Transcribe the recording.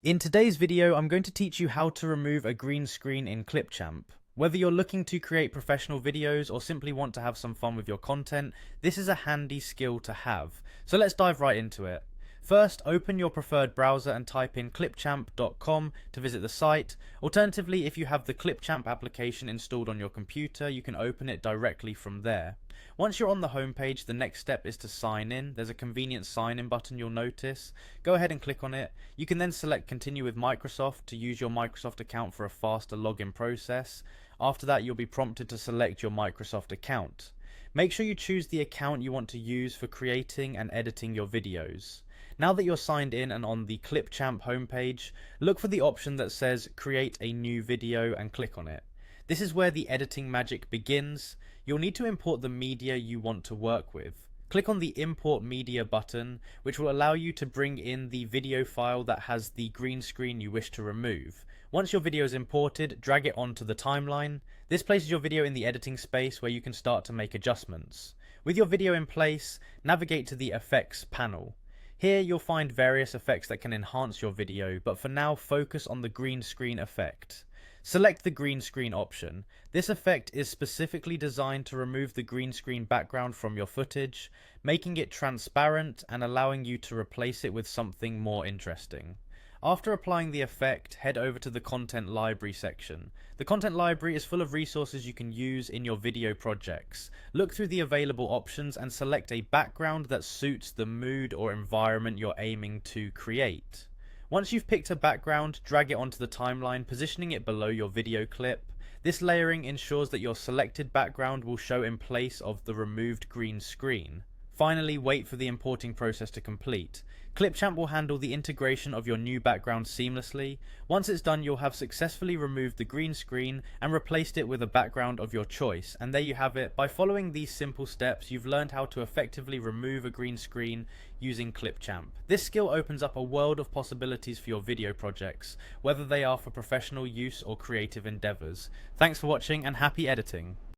In today's video, I'm going to teach you how to remove a green screen in Clipchamp. Whether you're looking to create professional videos or simply want to have some fun with your content, this is a handy skill to have. So let's dive right into it. First, open your preferred browser and type in clipchamp.com to visit the site. Alternatively, if you have the Clipchamp application installed on your computer, you can open it directly from there. Once you're on the homepage, the next step is to sign in. There's a convenient sign in button you'll notice. Go ahead and click on it. You can then select continue with Microsoft to use your Microsoft account for a faster login process. After that, you'll be prompted to select your Microsoft account. Make sure you choose the account you want to use for creating and editing your videos. Now that you're signed in and on the Clipchamp homepage, look for the option that says create a new video and click on it. This is where the editing magic begins. You'll need to import the media you want to work with. Click on the import media button, which will allow you to bring in the video file that has the green screen you wish to remove. Once your video is imported, drag it onto the timeline. This places your video in the editing space where you can start to make adjustments. With your video in place, navigate to the effects panel. Here you'll find various effects that can enhance your video, but for now focus on the green screen effect. Select the green screen option. This effect is specifically designed to remove the green screen background from your footage, making it transparent and allowing you to replace it with something more interesting. After applying the effect, head over to the content library section. The content library is full of resources you can use in your video projects. Look through the available options and select a background that suits the mood or environment you're aiming to create. Once you've picked a background, drag it onto the timeline, positioning it below your video clip. This layering ensures that your selected background will show in place of the removed green screen. Finally, wait for the importing process to complete. Clipchamp will handle the integration of your new background seamlessly. Once it's done, you'll have successfully removed the green screen and replaced it with a background of your choice. And there you have it. By following these simple steps, you've learned how to effectively remove a green screen using Clipchamp. This skill opens up a world of possibilities for your video projects, whether they are for professional use or creative endeavors. Thanks for watching and happy editing.